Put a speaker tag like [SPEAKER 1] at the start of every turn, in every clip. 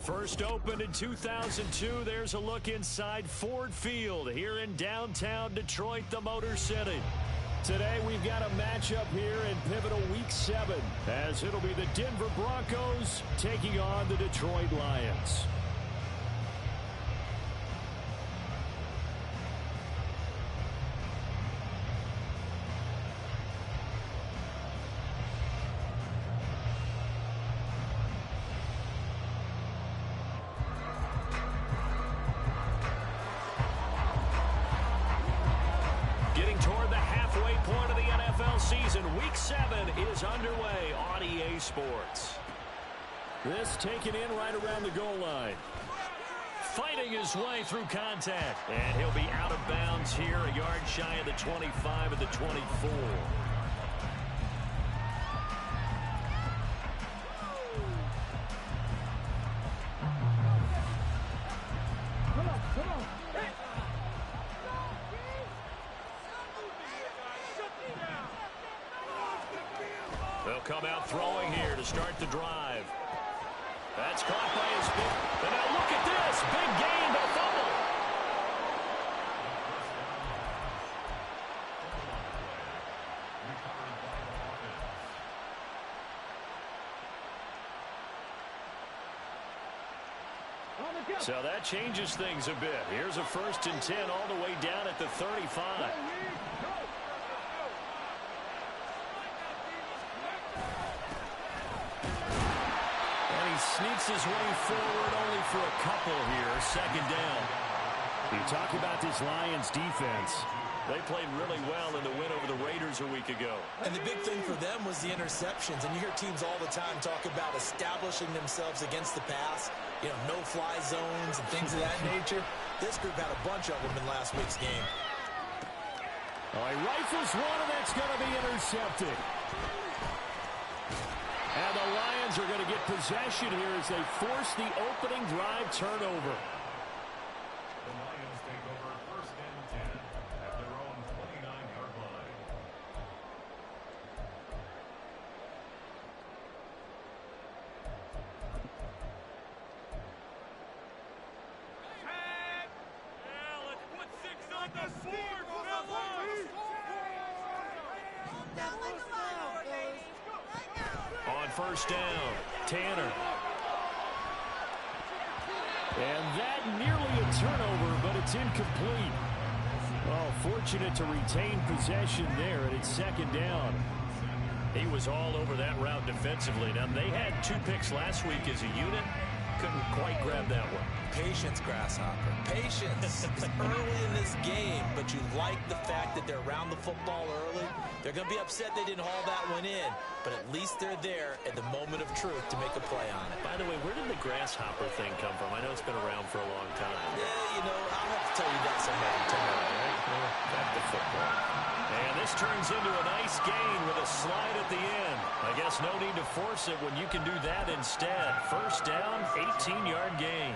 [SPEAKER 1] First opened in 2002, there's a look inside Ford Field here in downtown Detroit, the Motor City. Today we've got a matchup here in pivotal Week 7, as it'll be the Denver Broncos taking on the Detroit Lions. Season Week 7 is underway on EA Sports. This taken in right around the goal line. Fighting his way through contact. And he'll be out of bounds here, a yard shy of the 25 of the 24. They'll come out throwing here to start the drive. That's caught by his feet. And now look at this. Big gain, but fumble. So that changes things a bit. Here's a 1st and 10 all the way down at the 35. Sneaks his way forward only for a couple here. 2nd down. You talk about this Lions defense. They played really well in the win over the Raiders a week ago.
[SPEAKER 2] And the big thing for them was the interceptions. And you hear teams all the time talk about establishing themselves against the pass. You know, no-fly zones and things of that nature. This group had a bunch of them in last week's game.
[SPEAKER 1] Oh, he rifles one, and that's going to be intercepted. And the Lions are going to get possession here as they force the opening drive turnover.
[SPEAKER 3] The Lions take over 1st and 10 at their own 29-yard line.
[SPEAKER 4] Yeah, let's put 6 on the board, fellas!
[SPEAKER 1] On 1st down, Tanner. And that nearly a turnover, but it's incomplete. Oh, fortunate to retain possession there, and it's 2nd down. He was all over that route defensively. Now, they had 2 picks last week as a unit. Couldn't quite grab that one.
[SPEAKER 2] Patience, Grasshopper. Patience. It's early in this game, but you like the fact that they're around the football early. They're going to be upset they didn't haul that one in, but at least they're there at the moment of truth to make a play on it.
[SPEAKER 1] By the way, where did the grasshopper thing come from? I know it's been around for a long time.
[SPEAKER 2] Yeah, you know, I'll have to tell you that sometime tomorrow, right?
[SPEAKER 1] Back to football. And this turns into a nice gain with a slide at the end. I guess no need to force it when you can do that instead. 1st down, 18-yard gain.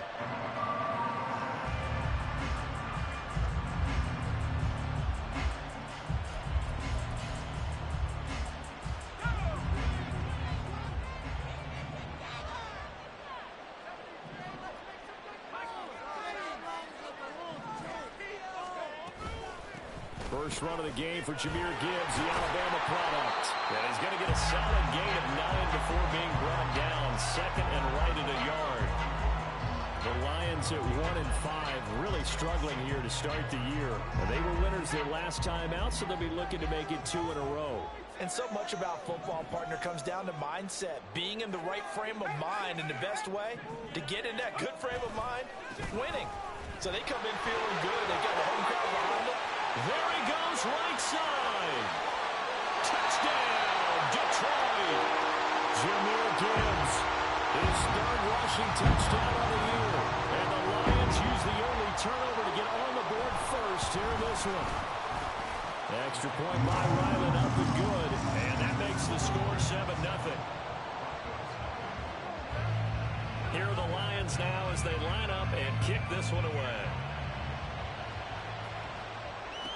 [SPEAKER 1] First run of the game for Jahmyr Gibbs, the Alabama product. And he's going to get a solid gain of 9 before being brought down. 2nd and right at a yard. The Lions at 1-5, really struggling here to start the year. And they were winners their last time out, so they'll be looking to make it 2 in a row.
[SPEAKER 2] And so much about football, partner, comes down to mindset. Being in the right frame of mind, and the best way to get in that good frame of mind, winning. So they come in feeling good. They got the home crowd behind them.
[SPEAKER 1] There he goes, right side. Touchdown, Detroit. Jahmyr Gibbs, his 3rd rushing touchdown of the year. And the Lions use the early turnover to get on the board first here in this one. Extra point by Ryland up and good. And that makes the score 7-0. Here are the Lions now as they line up and kick this one away.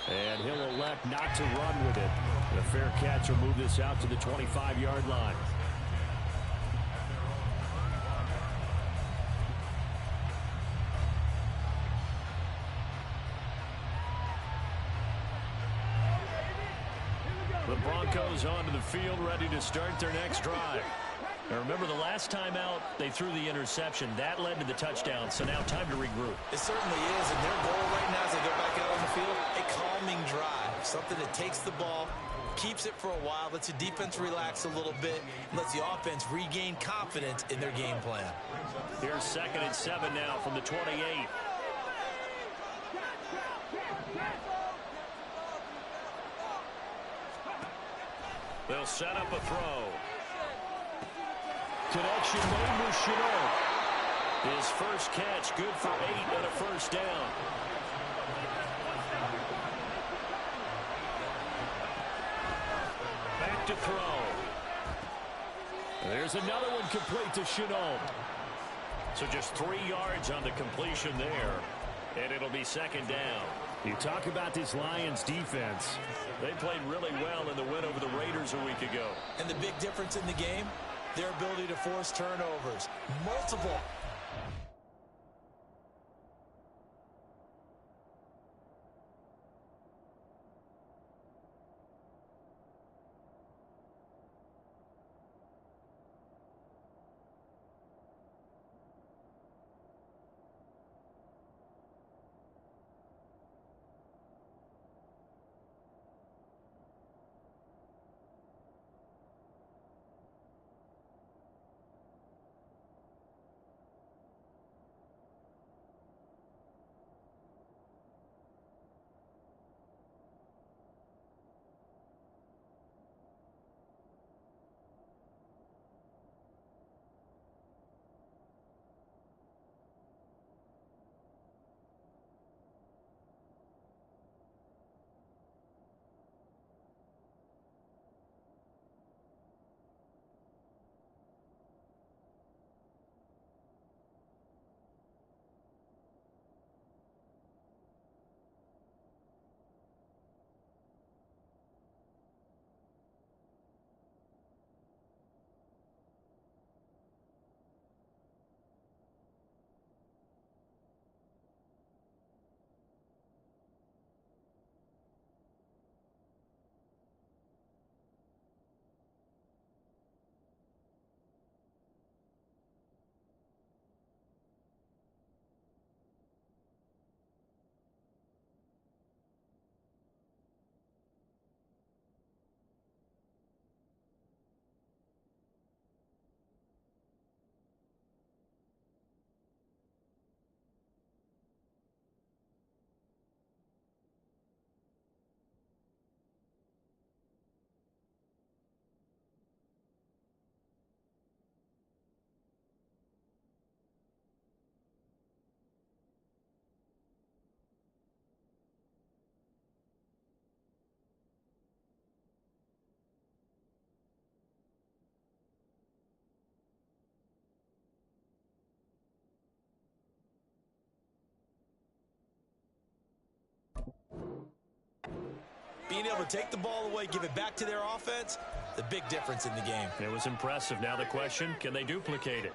[SPEAKER 1] And he'll elect not to run with it. The fair catch will move this out to the 25-yard line. Broncos onto the field, ready to start their next drive. Now remember, the last time out, they threw the interception. That led to the touchdown, so now time to regroup.
[SPEAKER 2] It certainly is, and their goal right now as they go back out on the field, a calming drive. Something that takes the ball, keeps it for a while, lets the defense relax a little bit, and lets the offense regain confidence in their game plan.
[SPEAKER 1] Here's 2nd and 7 now from the 28. They'll set up a throw. Connection made with Rzsl. His first catch, good for 8 and a first down. Back to throw. There's another one complete to Rzsl. So just 3 yards on the completion there. And it'll be 2nd down. You talk about this Lions defense. They played really well in the win over the Raiders a week ago.
[SPEAKER 2] And the big difference in the game, their ability to force turnovers. Multiple. Being able to take the ball away, give it back to their offense, the big difference in the game.
[SPEAKER 1] It was impressive. Now the question, can they duplicate it?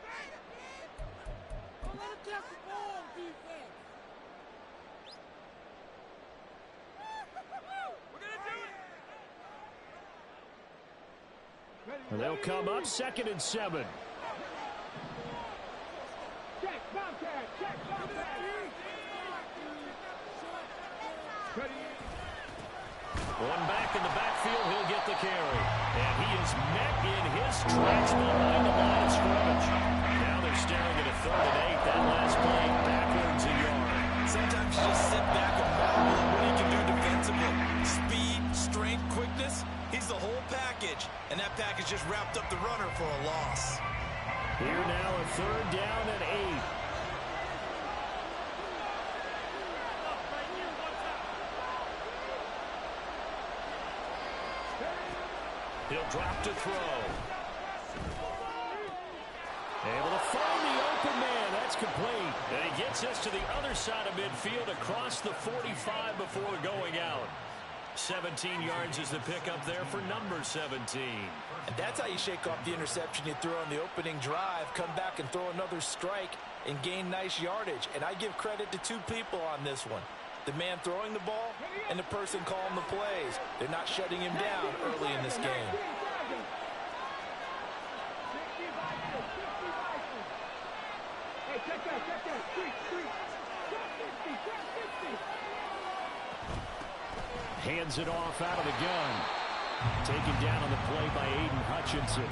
[SPEAKER 1] And they'll come up 2nd and 7. One back in the backfield, he'll get the carry. And he is met in his tracks behind the line of scrimmage. Now they're staring at a 3rd and 8. That last play backwards a yard.
[SPEAKER 2] Sometimes you just sit back and marvel at what he can do defensively. Speed, strength, quickness, he's the whole package. And that package just wrapped up the runner for a loss.
[SPEAKER 1] Here now a 3rd down and 8. He'll drop to throw. Able to find the open man. That's complete. And he gets us to the other side of midfield across the 45 before going out. 17 yards is the pickup there for number 17.
[SPEAKER 2] And that's how you shake off the interception you threw on the opening drive, come back and throw another strike and gain nice yardage. And I give credit to 2 people on this one. the man throwing the ball and the person calling the plays. They're not shutting him down early in this game.
[SPEAKER 1] Hands it off out of the gun. Taken down on the play by Aiden Hutchinson.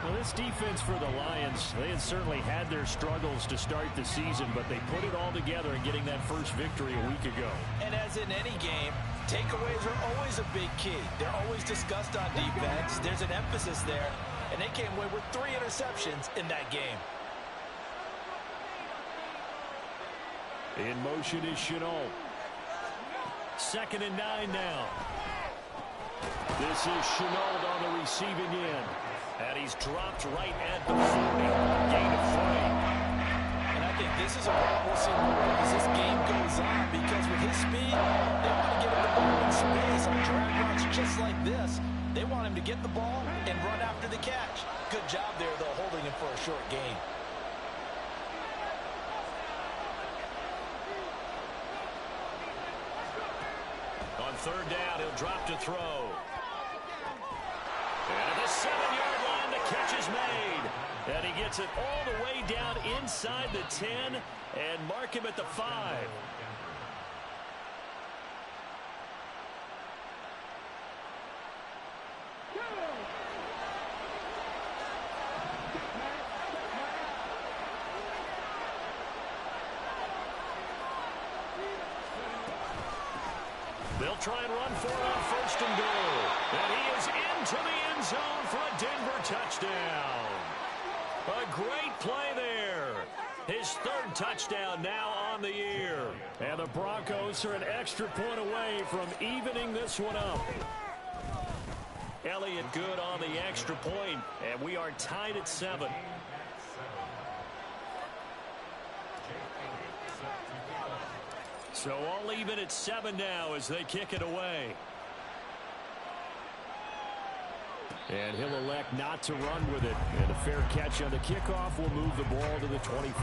[SPEAKER 1] Well, this defense for the Lions, they had certainly had their struggles to start the season, but they put it all together in getting that first victory a week ago.
[SPEAKER 2] And as in any game, takeaways are always a big key. They're always discussed on defense. There's an emphasis there, and they came away with 3 interceptions in that game.
[SPEAKER 1] In motion is Rzsl. 2nd and 9 now. This is Rzsl on the receiving end. And he's dropped right at the 40. Gain of 3.
[SPEAKER 2] And I think this is a problem we'll see more as this game goes on, because with his speed, they want to get him the ball in space on drag routes just like this. They want him to get the ball and run after the catch. Good job there, though, holding him for a short gain.
[SPEAKER 1] On 3rd down, he'll drop to throw. And at the 7-yard line, the catch is made. And he gets it all the way down inside the 10 and mark him at the 5. They'll try and run for it on 1st and goal. And he is into the end zone for a Denver touchdown. A great play there. His 3rd touchdown now on the year. And the Broncos are an extra point away from evening this one up. Elliott good on the extra point, and we are tied at 7. So all even at 7 now as they kick it away. And he'll elect not to run with it. And a fair catch on the kickoff will move the ball to the 25.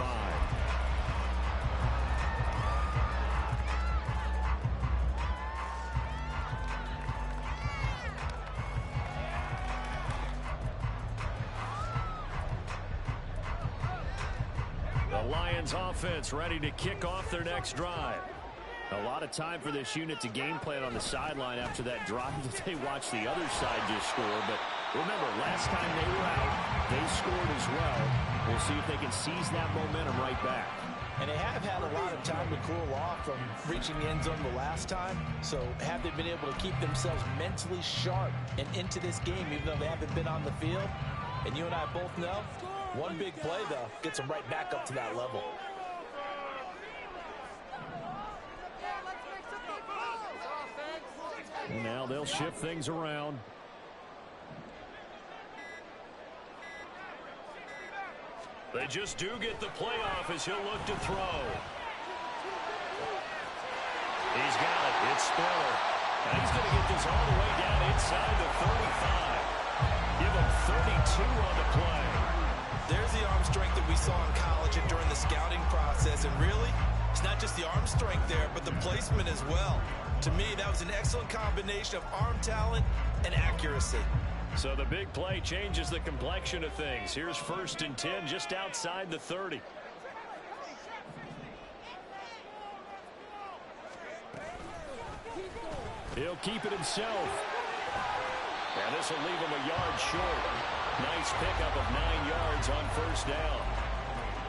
[SPEAKER 1] The Lions offense ready to kick off their next drive. A lot of time for this unit to game plan on the sideline after that drive that they watched the other side just score. But remember, last time they were out, they scored as well. We'll see if they can seize that momentum right back.
[SPEAKER 2] And they have had a lot of time to cool off from reaching the end zone the last time. So have they been able to keep themselves mentally sharp and into this game, even though they haven't been on the field? And you and I both know, one big play, though, gets them right back up to that level.
[SPEAKER 1] Now they'll shift things around. They just do get the play off as he'll look to throw. He's got it. It's Spiller. And he's going to get this all the way down inside the 35. Give him 32 on the play.
[SPEAKER 2] There's the arm strength that we saw in college and during the scouting process. And really, it's not just the arm strength there, but the placement as well. To me, that was an excellent combination of arm talent and accuracy.
[SPEAKER 1] So the big play changes the complexion of things. Here's 1st and 10 just outside the 30. He'll keep it himself. And this will leave him a yard short. Nice pickup of 9 yards on 1st down.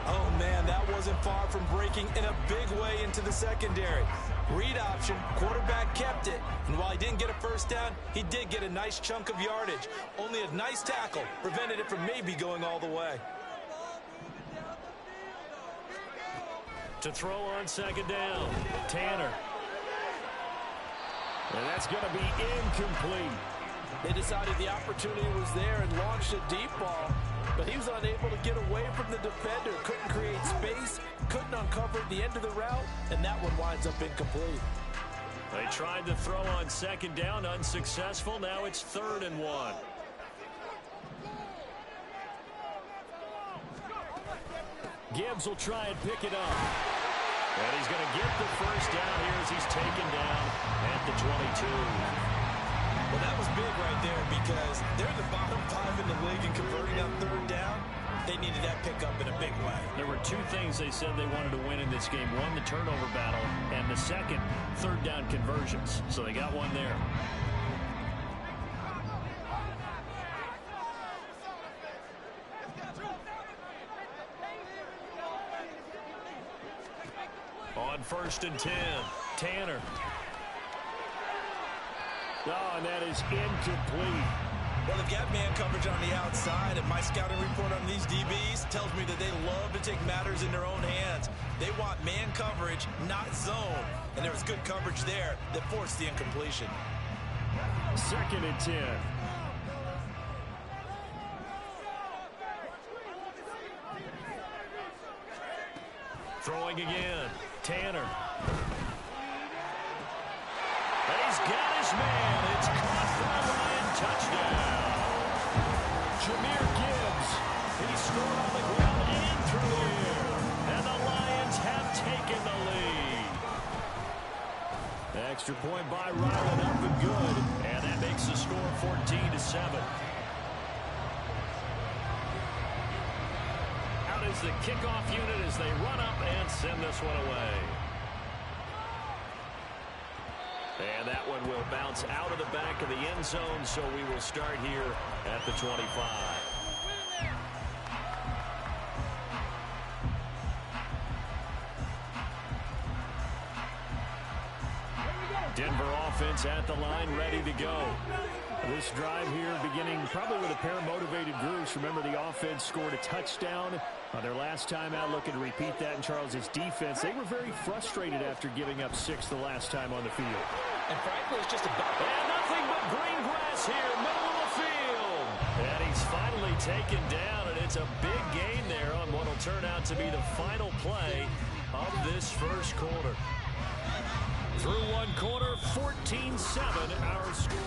[SPEAKER 2] Oh, man, that wasn't far from breaking in a big way into the secondary. Read option, quarterback kept it. And while he didn't get a 1st down, he did get a nice chunk of yardage. Only a nice tackle prevented it from maybe going all the way.
[SPEAKER 1] To throw on 2nd down, Tanner. And that's going to be incomplete.
[SPEAKER 2] They decided the opportunity was there and launched a deep ball, but he was unable to get away from the defender. Couldn't create space, couldn't uncover the end of the route, and that one winds up incomplete.
[SPEAKER 1] They tried to throw on 2nd down, unsuccessful. Now it's 3rd and 1. Gibbs will try and pick it up. And he's going to get the first down here as he's taken down at the 22.
[SPEAKER 2] Well, that was big right there because they're the bottom 5 in the league in converting on third down. They needed that pickup in a big way.
[SPEAKER 1] There were two things they said they wanted to win in this game. One, the turnover battle, and the second, third down conversions. So they got one there. On 1st and 10, Tanner. Oh, and that is incomplete.
[SPEAKER 2] Well, they've got man coverage on the outside, and my scouting report on these DBs tells me that they love to take matters in their own hands. They want man coverage, not zone. And there was good coverage there that forced the incompletion.
[SPEAKER 1] 2nd and 10. Throwing again. Tanner. And he's got his man. It's caught for a Lion touchdown. Jahmyr Gibbs. He scored on the ground and through the air. And the Lions have taken the lead. The extra point by Ryland up and good. And that makes the score 14-7. Is the kickoff unit as they run up and send this one away. And that one will bounce out of the back of the end zone, so we will start here at the 25. Denver offense at the line, ready to go. This drive here beginning probably with a pair of motivated groups. Remember, the offense scored a touchdown on their last time out. Looking to repeat that in Charles's defense. They were very frustrated after giving up 6 the last time on the field.
[SPEAKER 2] And frankly, it's just about...
[SPEAKER 1] And nothing but green grass here, middle of the field. And he's finally taken down, and it's a big gain there on what will turn out to be the final play of this first quarter. Through one quarter, 14-7 our score.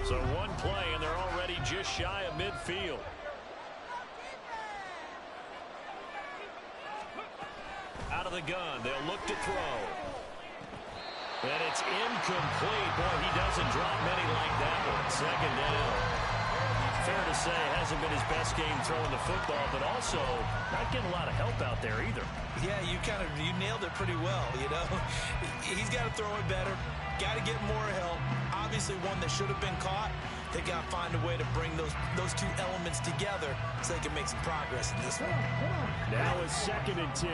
[SPEAKER 1] So one play, and they're already just shy of midfield. Out of the gun, they'll look to throw. And it's incomplete. Boy, he doesn't drop many like that one. 2nd down. Fair to say, hasn't been his best game throwing the football, but also not getting a lot of help out there either.
[SPEAKER 2] Yeah, you nailed it pretty well, you know. He's got to throw it better. Got to get more help. Obviously one that should have been caught. They got to find a way to bring those two elements together so they can make some progress in this one.
[SPEAKER 1] Now it's 2nd and 10.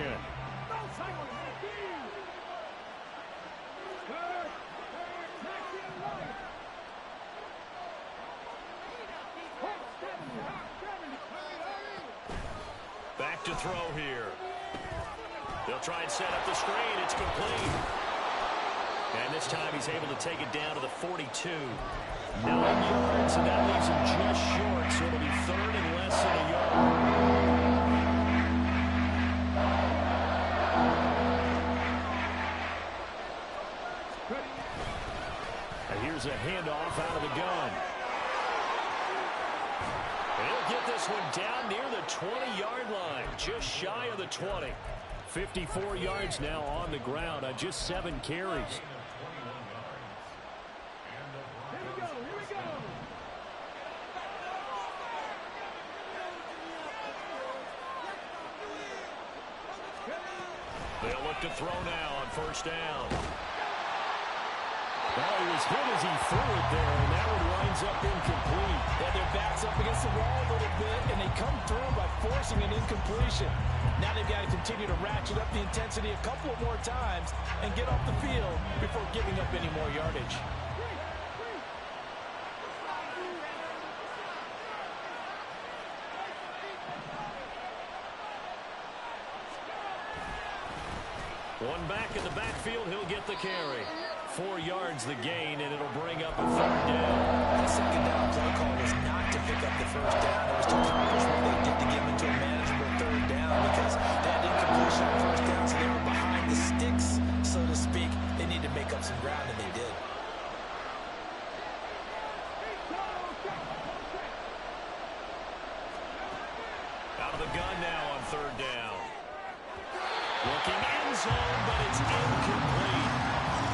[SPEAKER 1] Back to throw here. They'll try and set up the screen. It's complete. And this time he's able to take it down to the 42. 9 yards, and that leaves him just short, so it'll be 3rd and less than a yard. And here's a handoff out of the gun. And he'll get this one down near the 20-yard line, just shy of the 20. 54 yards now on the ground on just 7 carries. They'll look to throw now on 1st down. Well, he was hit as he threw it there, and that one winds up incomplete.
[SPEAKER 2] Yeah, their back's up against the wall a little bit, and they come through by forcing an incompletion. Now they've got to continue to ratchet up the intensity a couple of more times and get off the field before giving up any more yardage.
[SPEAKER 1] One back in the backfield, he'll get the carry. 4 yards the gain, and it'll bring up a 3rd down.
[SPEAKER 2] That 2nd down play call was not to pick up the 1st down. It was to accomplish what they did to get him into a manageable 3rd down because they had incompletion on 1st down, so they were behind the sticks, so
[SPEAKER 1] on now on third down. Looking end zone, but it's incomplete.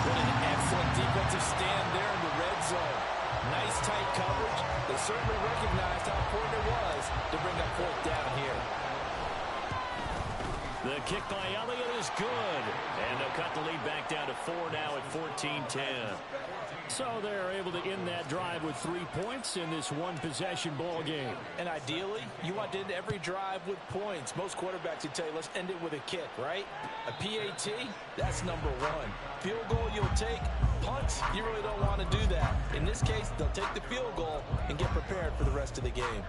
[SPEAKER 2] What an excellent defensive stand there in the red zone. Nice tight coverage. They certainly recognized how important it was to bring up fourth down here.
[SPEAKER 1] The kick by Elliott is good. And they'll cut the lead back down to 4 now at 14-10. So they're able to end that drive with 3 points in this one-possession ball game.
[SPEAKER 2] And ideally, you want to end every drive with points. Most quarterbacks would tell you, let's end it with a kick, right? A PAT, that's number one. Field goal you'll take. Punts, you really don't want to do that. In this case, they'll take the field goal and get prepared for the rest of the game.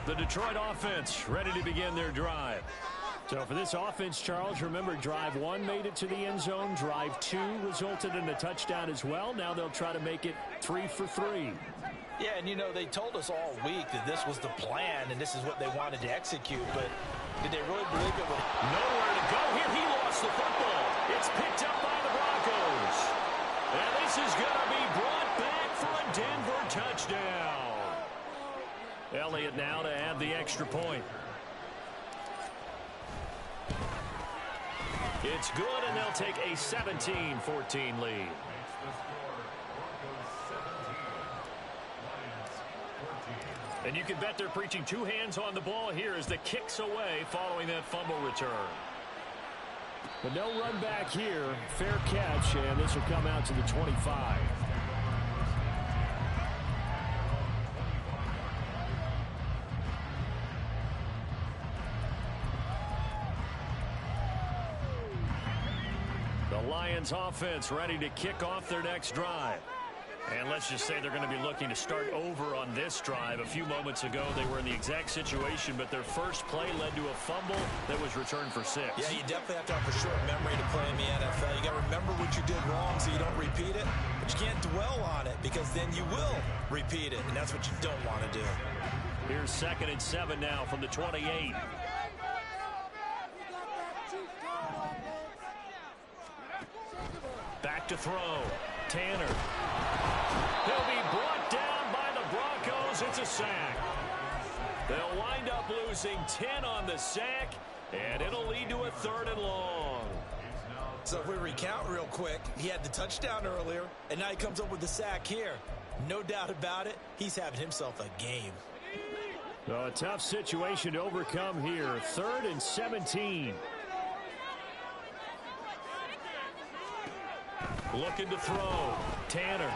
[SPEAKER 1] The Detroit offense ready to begin their drive. So for this offense, Charles, remember drive 1 made it to the end zone. Drive 2 resulted in a touchdown as well. Now they'll try to make it 3 for 3.
[SPEAKER 2] Yeah, and you know, they told us all week that this was the plan and this is what they wanted to execute, but did they really believe it?
[SPEAKER 1] Nowhere to go here. He lost the football. It's picked up by the Broncos. And this is going to be brought back for a Denver touchdown. Elliott now to add the extra point. It's good, and they'll take a 17-14 lead. And you can bet they're preaching 2 hands on the ball here as the kick's away following that fumble return. But no run back here. Fair catch, and this will come out to the 25. The Lions offense ready to kick off their next drive. And let's just say they're going to be looking to start over on this drive. A few moments ago, they were in the exact situation, but their first play led to a fumble that was returned for 6.
[SPEAKER 2] Yeah, you definitely have to have a short memory to play in the NFL. You got to remember what you did wrong so you don't repeat it, but you can't dwell on it because then you will repeat it, and that's what you don't want to do.
[SPEAKER 1] Here's 2nd and 7 now from the 28. Back to throw. Tanner. He'll be brought down by the Broncos. It's a sack. They'll wind up losing 10 on the sack, and it'll lead to a 3rd and long.
[SPEAKER 2] So if we recount real quick, he had the touchdown earlier, and now he comes up with the sack here. No doubt about it, he's having himself a game.
[SPEAKER 1] So a tough situation to overcome here. 3rd and 17. Looking to throw. Tanner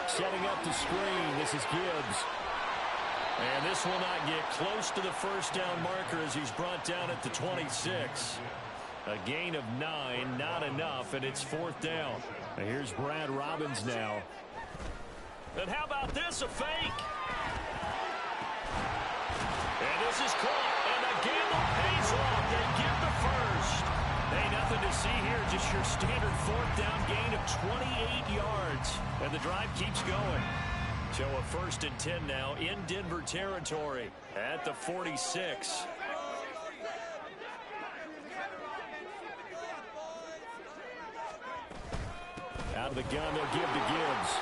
[SPEAKER 1] setting up the screen. This is Gibbs. And this will not get close to the first down marker as he's brought down at the 26. A gain of 9, not enough, and it's 4th down. And here's Brad Robbins now. And how about this, a fake? And this is caught, and the gamble pays off. They get the first. Hey, nothing to see here, just your standard 4th down gain of 28 yards. And the drive keeps going. So a 1st and 10 now in Denver territory at the 46. Out of the gun, they'll give to Gibbs.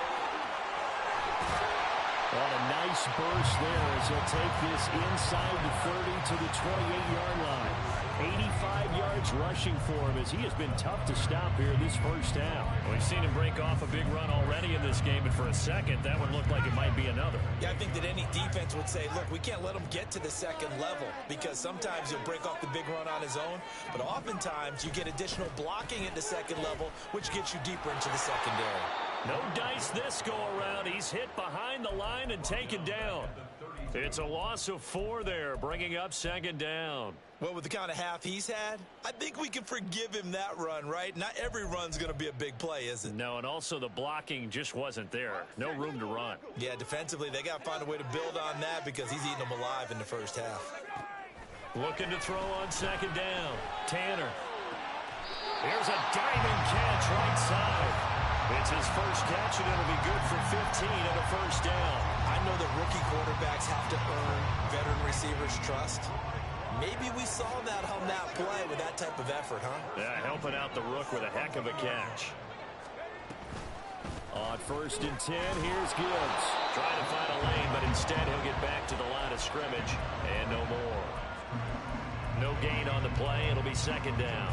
[SPEAKER 1] What a nice burst there as he'll take this inside the 30 to the 28-yard line. 85 yards rushing for him as he has been tough to stop here this first half. We've seen him break off a big run already in this game, and for a second, that one looked like it might be another.
[SPEAKER 2] Yeah, I think that any defense would say, look, we can't let him get to the second level because sometimes he'll break off the big run on his own, but oftentimes you get additional blocking at the second level, which gets you deeper into the secondary.
[SPEAKER 1] No dice this go-around. He's hit behind the line and taken down. It's a loss of 4 there, bringing up 2nd down.
[SPEAKER 2] Well, with the kind of half he's had, I think we can forgive him that run, right? Not every run's going to be a big play, is it?
[SPEAKER 1] No, and also the blocking just wasn't there. No room to run.
[SPEAKER 2] Yeah, defensively, they got to find a way to build on that because he's eating them alive in the first half.
[SPEAKER 1] Looking to throw on 2nd down. Tanner. Here's a diving catch right side. It's his first catch, and it'll be good for 15 and a 1st down.
[SPEAKER 2] I know that rookie quarterbacks have to earn veteran receivers' trust. Maybe we saw that on that play with that type of effort, huh?
[SPEAKER 1] Yeah, helping out the rook with a heck of a catch. On 1st and 10, here's Gibbs. Trying to find a lane, but instead he'll get back to the line of scrimmage. And no more. No gain on the play. It'll be 2nd down.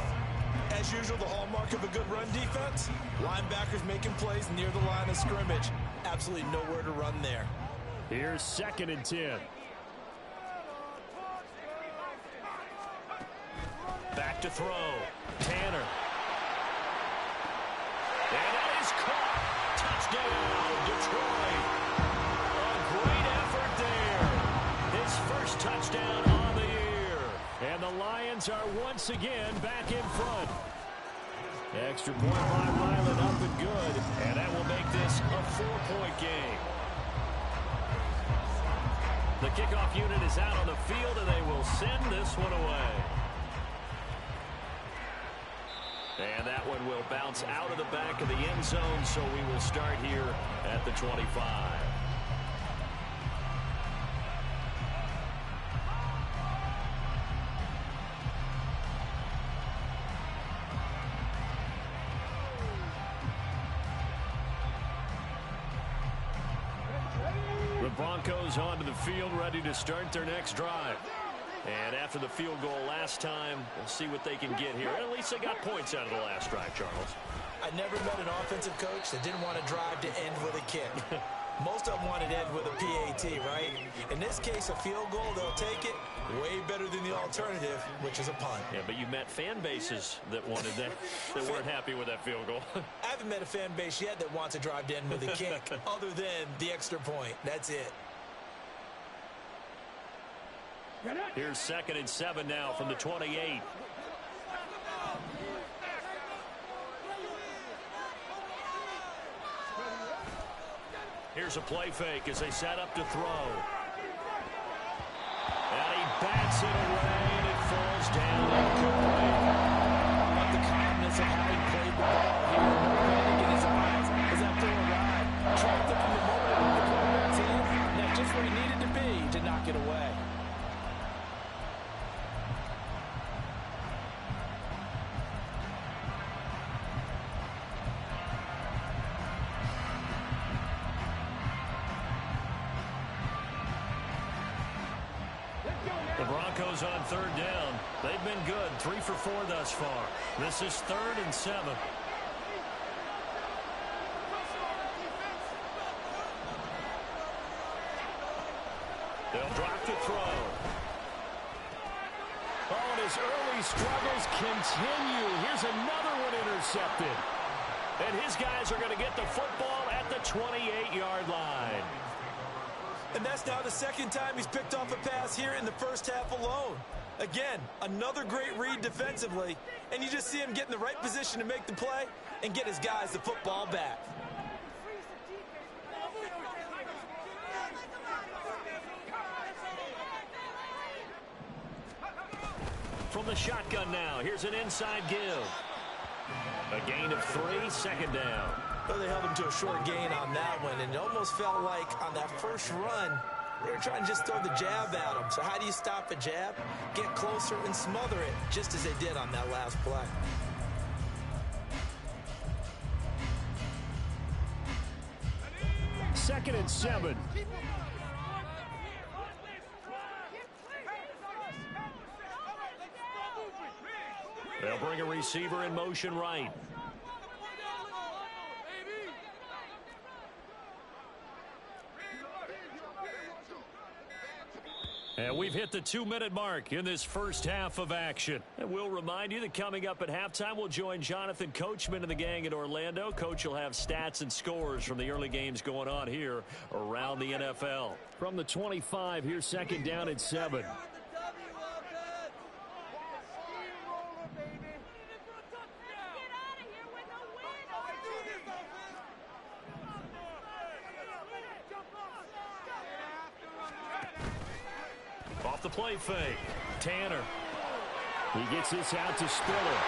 [SPEAKER 2] As usual, the hallmark of a good run defense, linebackers making plays near the line of scrimmage. Absolutely nowhere to run there.
[SPEAKER 1] Here's 2nd and 10. Back to throw. Tanner. And that is caught. Touchdown, Detroit. A great effort there. His first touchdown on the year. And the Lions are once again back in front. Extra point by Ryland, up and good. And that will make this a 4-point game. The kickoff unit is out on the field, and they will send this one away. And that one will bounce out of the back of the end zone, so we will start here at the 25. The Broncos onto the field, ready to start their next drive. And after the field goal last time, we'll see what they can get here. At least they got points out of the last drive, Charles.
[SPEAKER 2] I never met an offensive coach that didn't want to drive to end with a kick. Most of them wanted to end with a PAT, right? In this case, a field goal, they'll take it. Way better than the alternative, which is a punt.
[SPEAKER 1] Yeah, but you met fan bases that wanted that, that weren't happy with that field goal.
[SPEAKER 2] I haven't met a fan base yet that wants to drive to end with a kick, other than the extra point. That's it.
[SPEAKER 1] Here's 2nd and 7 now from the 28. Here's a play fake as they set up to throw. And he bats it away, and it falls down incomplete.
[SPEAKER 2] But the calmness of having played the ball here, no panic in his eyes as after a ride. Trapped up in the moment with the quarterback's hand, and that's just where he needed to be to knock it away.
[SPEAKER 1] The Broncos on 3rd down. They've been good, 3 for 4 thus far. This is 3rd and 7. They'll drop to throw. Oh, and his early struggles continue. Here's another one intercepted. And his guys are going to get the football at the 28-yard line.
[SPEAKER 2] And that's now the 2nd time he's picked off a pass here in the first half alone. Again, another great read defensively, and you just see him get in the right position to make the play and get his guys the football back.
[SPEAKER 1] From the shotgun now, here's an inside give. A gain of 3, 2nd down.
[SPEAKER 2] Well, they held him to a short gain on that one, and it almost felt like on that first run, they were trying to just throw the jab at him. So how do you stop a jab? Get closer and smother it, just as they did on that last play.
[SPEAKER 1] Second and 7. They'll bring a receiver in motion right. And we've hit the 2-minute mark in this first half of action. And we'll remind you that coming up at halftime, we'll join Jonathan Coachman and the gang in Orlando. Coach will have stats and scores from the early games going on here around the NFL. From the 25, here's 2nd down and 7. Off the play fake. Tanner. He gets this out to Spiller.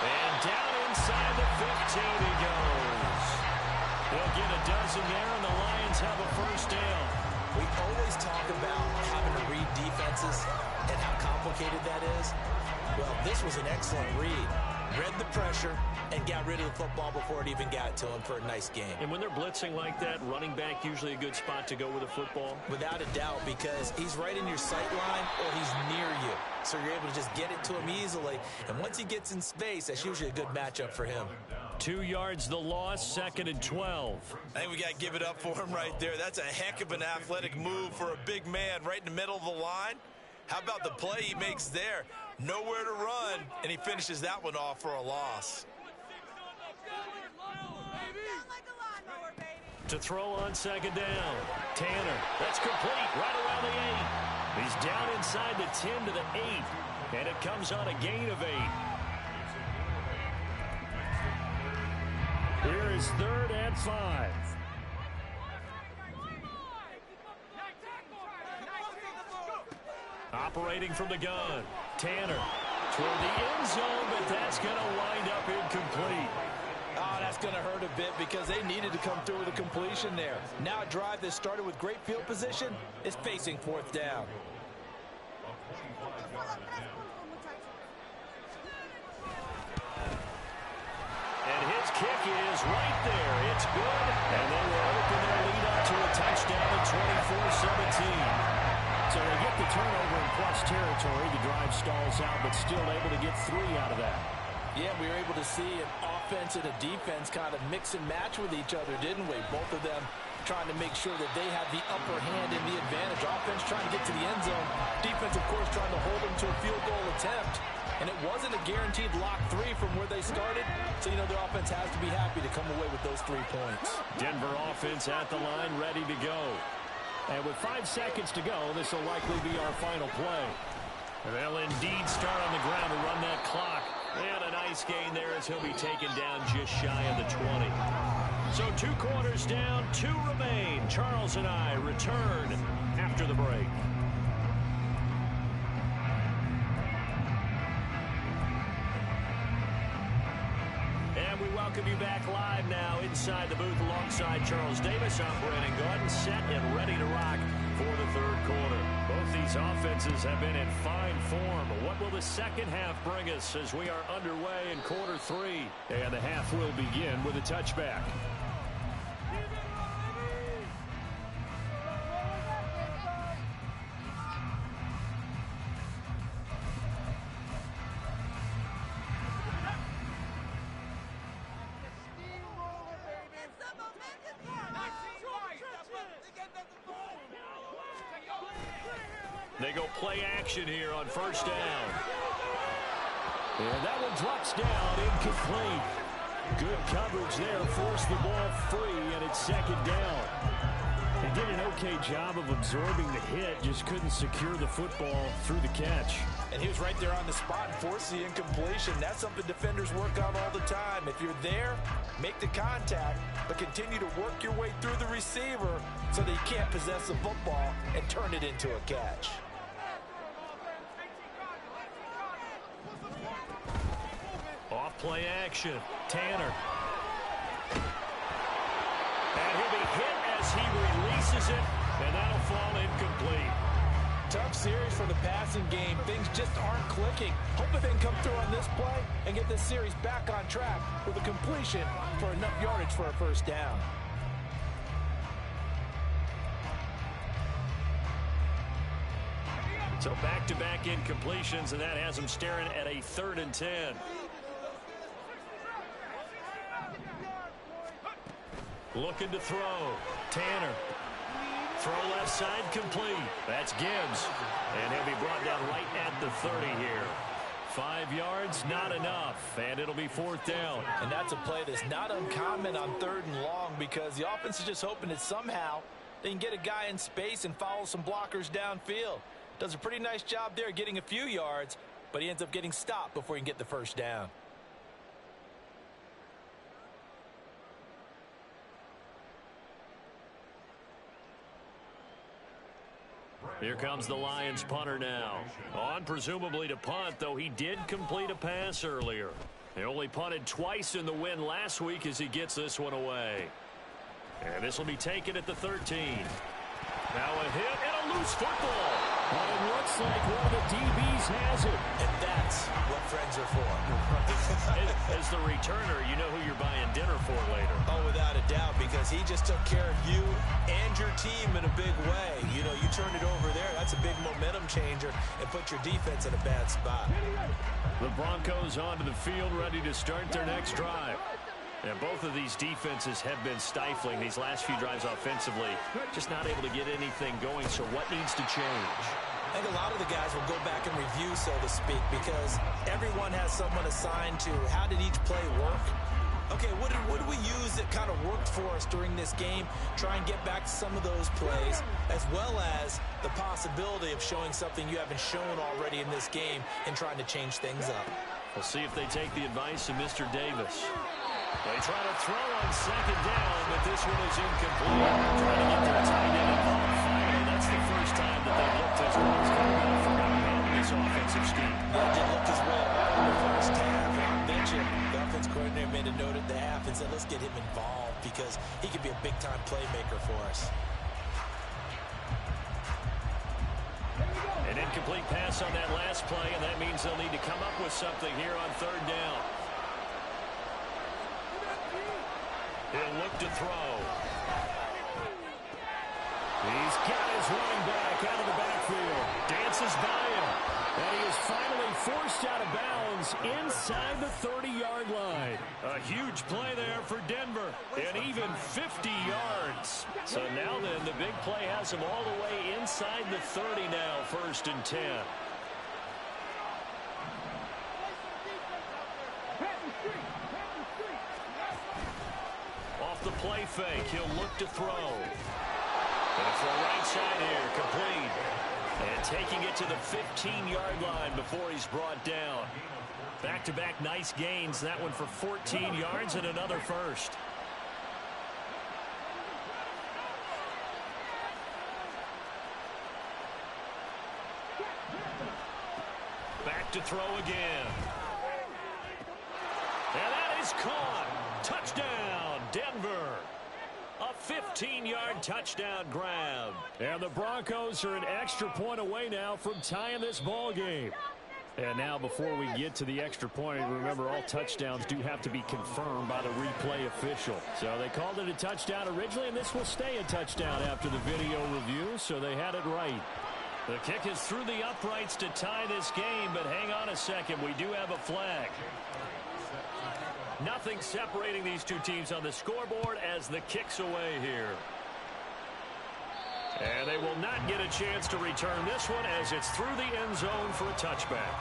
[SPEAKER 1] And down inside the 15 he goes. They'll get a dozen there, and the Lions have a first down.
[SPEAKER 2] We always talk about having to read defenses and how complicated that is. Well, this was an excellent read. read the pressure and got rid of the football before it even got to him for a nice game.
[SPEAKER 1] And when they're blitzing like that, running back usually a good spot to go with a football?
[SPEAKER 2] Without a doubt, because he's right in your sight line or he's near you. So you're able to just get it to him easily. And once he gets in space, that's usually a good matchup for him.
[SPEAKER 1] 2 yards the loss, 2nd and 12.
[SPEAKER 2] I think we got to give it up for him right there. That's a heck of an athletic move for a big man right in the middle of the line. How about the play he makes there? Nowhere to run, and he finishes that one off for a loss.
[SPEAKER 1] To throw on 2nd down. Tanner, that's complete right around the 8. He's down inside the 10 to the 8, and it comes on a gain of 8. Here is 3rd and 5. Operating from the gun. Tanner toward the end zone, but that's going to wind up incomplete.
[SPEAKER 2] Oh, that's going to hurt a bit because they needed to come through with a completion there. Now a drive that started with great field position is facing 4th down.
[SPEAKER 1] And his kick is right there. It's good. And they will open their lead up to a touchdown at 24-17. So they get the turnover in plus territory. The drive stalls out, but still able to get 3 out of that.
[SPEAKER 2] Yeah, we were able to see an offense and a defense kind of mix and match with each other, didn't we? Both of them trying to make sure that they have the upper hand and the advantage. Offense trying to get to the end zone. Defense, of course, trying to hold them to a field goal attempt. And it wasn't a guaranteed lock 3 from where they started. So, you know, their offense has to be happy to come away with those 3 points.
[SPEAKER 1] Denver offense at the line, ready to go. And with 5 seconds to go, this will likely be our final play. They'll indeed start on the ground to run that clock. And a nice gain there as he'll be taken down just shy of the 20. So 2 quarters down, 2 remain. Charles and I return after the break. And we welcome you back live now inside the booth alongside Charles Davis. I'm Brandon Gordon, set and ready to rock for the 3rd quarter. Both these offenses have been in fine form. What will the second half bring us as we are underway in quarter 3? And the half will begin with a touchback. They go play action here on 1st down. And that one drops down, incomplete. Good coverage there, forced the ball free, and it's 2nd down. He did an okay job of absorbing the hit, just couldn't secure the football through the catch.
[SPEAKER 2] And he was right there on the spot and forced the incompletion. That's something defenders work on all the time. If you're there, make the contact, but continue to work your way through the receiver so that you can't possess the football and turn it into a catch.
[SPEAKER 1] Off play action. Tanner. And he'll be hit as he releases it, and that'll fall incomplete.
[SPEAKER 2] Tough series for the passing game. Things just aren't clicking. Hoping they can come through on this play and get this series back on track with a completion for enough yardage for a 1st down.
[SPEAKER 1] So back-to-back incompletions, and that has them staring at a 3rd and 10. Looking to throw. Tanner. Throw left side complete. That's Gibbs. And he'll be brought down right at the 30 here. 5 yards, not enough. And it'll be 4th down.
[SPEAKER 2] And that's a play that's not uncommon on 3rd and long because the offense is just hoping that somehow they can get a guy in space and follow some blockers downfield. Does a pretty nice job there getting a few yards, but he ends up getting stopped before he can get the 1st down.
[SPEAKER 1] Here comes the Lions punter now. On presumably to punt, though he did complete a pass earlier. They only punted twice in the win last week as he gets this one away. And this will be taken at the 13. Now a hit and a loose football. But it looks like one of the DBs has it.
[SPEAKER 2] And that's what friends are for.
[SPEAKER 1] As the returner, you know who you're buying dinner for later.
[SPEAKER 2] Oh, without a doubt, because he just took care of you and your team in a big way. You know, you turn it over there, that's a big momentum changer, and put your defense in a bad spot.
[SPEAKER 1] The Broncos onto the field, ready to start their next drive. And both of these defenses have been stifling these last few drives offensively. Just not able to get anything going, so what needs to change?
[SPEAKER 2] I think a lot of the guys will go back and review, so to speak, because everyone has someone assigned to how did each play work. Okay, what did we use that kind of worked for us during this game? Try and get back to some of those plays, as well as the possibility of showing something you haven't shown already in this game and trying to change things up.
[SPEAKER 1] We'll see if they take the advice of Mr. Davis. They try to throw on second down, but this one is incomplete. Trying to get their tight end involved finally. That's the first time that they've looked as well as kind of forgotten about this offensive scheme.
[SPEAKER 2] Yeah, it did look as well in the first half. And I mentioned the offense coordinator made a note at the half and said, let's get him involved because he could be a big-time playmaker for us.
[SPEAKER 1] An incomplete pass on that last play, and that means they'll need to come up with something here on third down. He'll look to throw. He's got his running back out of the backfield. Dances by him. And he is finally forced out of bounds inside the 30-yard line. A huge play there for Denver. And even 50 yards. So now then, the big play has him all the way inside the 30 now, 1st and 10. Off the play fake, he'll look to throw. And for a right side here, complete. And taking it to the 15-yard line before he's brought down. Back-to-back nice gains. That one for 14 yards and another first. Back to throw again. And that is caught. Touchdown, Denver. A 15-yard touchdown grab. And the Broncos are an extra point away now from tying this ball game. And now before we get to the extra point, remember all touchdowns do have to be confirmed by the replay official. So they called it a touchdown originally, and this will stay a touchdown after the video review, so they had it right. The kick is through the uprights to tie this game, but hang on a second, we do have a flag. Nothing separating these two teams on the scoreboard as the kick's away here. And they will not get a chance to return this one as it's through the end zone for a touchback.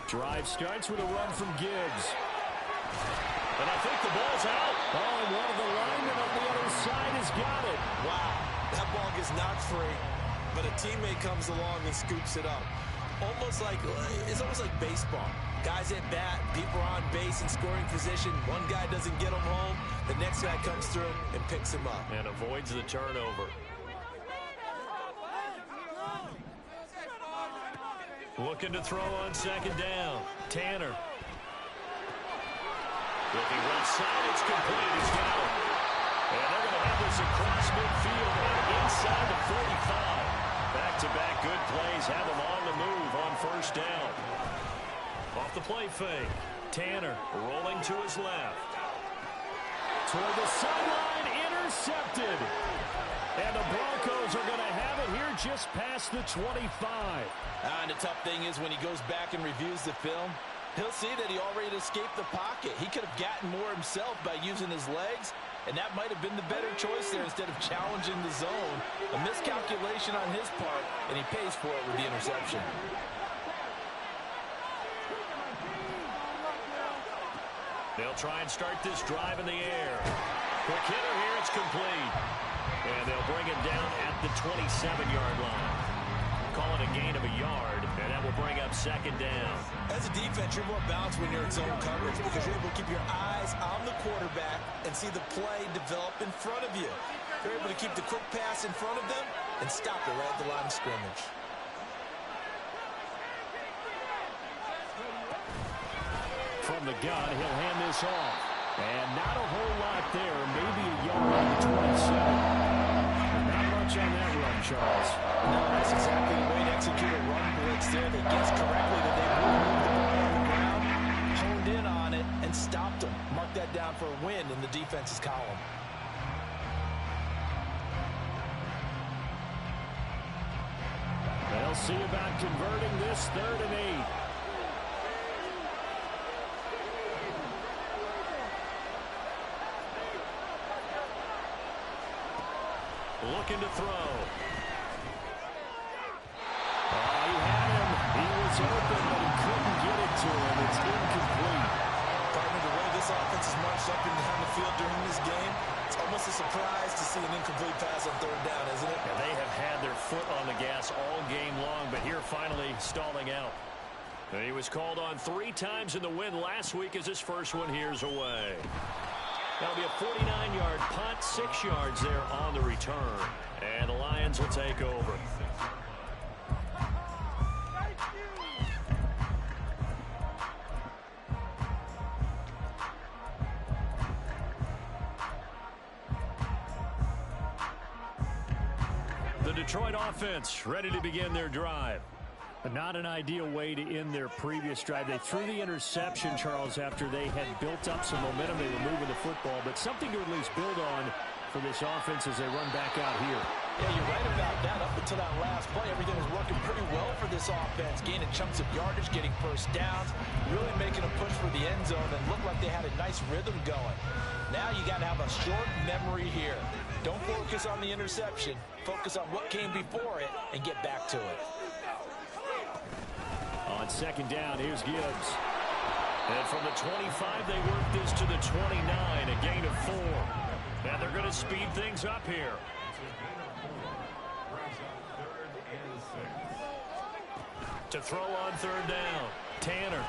[SPEAKER 1] Drive starts with a run from Gibbs. And I think the ball's out. Oh, and one of the linemen on the other side has got it.
[SPEAKER 2] Wow, that ball gets knocked free, but a teammate comes along and scoops it up. It's almost like baseball. Guys at bat, people are on base in scoring position. One guy doesn't get him home. The next guy comes through and picks him up.
[SPEAKER 1] And avoids the turnover. Looking to throw on second down. Tanner. Looking right side, it's complete. He's got it. And they're going to have this across midfield and inside the 45. Back-to-back good plays have them on the move on first down. Off the play fake. Tanner rolling to his left. Toward the sideline, intercepted. And the Broncos are going to have it here just past the 25.
[SPEAKER 2] And the tough thing is when he goes back and reviews the film, he'll see that he already escaped the pocket. He could have gotten more himself by using his legs, and that might have been the better choice there instead of challenging the zone. A miscalculation on his part, and he pays for it with the interception.
[SPEAKER 1] They'll try and start this drive in the air. Quick hitter here, it's complete. And they'll bring it down at the 27-yard line. Call it a gain of a yard, and that will bring up second down.
[SPEAKER 2] As a defense, you're more balanced when you're in zone coverage because you're able to keep your eyes on the quarterback and see the play develop in front of you. They're able to keep the quick pass in front of them and stop it right at the line of scrimmage.
[SPEAKER 1] From the gun, he'll hand this off. And not a whole lot there. Maybe a yard on the 27. Not much on that run, Charles.
[SPEAKER 2] No, that's exactly the way to execute a run blitz there. They guessed correctly that they would move the ball on the ground, honed in on it, and stopped them. Mark that down for a win in the defense's column.
[SPEAKER 1] They'll see about converting this 3rd and 8. Looking to throw. Oh, he had him. He was open, but he couldn't get it to him. It's incomplete.
[SPEAKER 2] Partner, the way this offense has marched up and down the field during this game, it's almost a surprise to see an incomplete pass on 3rd down, isn't it?
[SPEAKER 1] Yeah, they have had their foot on the gas all game long, but here finally stalling out. He was called on 3 times in the win last week as his first one here's away. That'll be a 49-yard punt, 6 yards there on the return. And the Lions will take over. The Detroit offense ready to begin their drive. But not an ideal way to end their previous drive. They threw the interception, Charles, after they had built up some momentum. They were moving the football, but something to at least build on for this offense as they run back out here.
[SPEAKER 2] Yeah, you're right about that. Up until that last play, everything was working pretty well for this offense. Gaining chunks of yardage, getting first downs, really making a push for the end zone, and looked like they had a nice rhythm going. Now you got to have a short memory here. Don't focus on the interception. Focus on what came before it and get back to it.
[SPEAKER 1] On 2nd down, here's Gibbs. And from the 25, they work this to the 29, a gain of 4. And they're going to speed things up here. To throw on 3rd down, Tanner.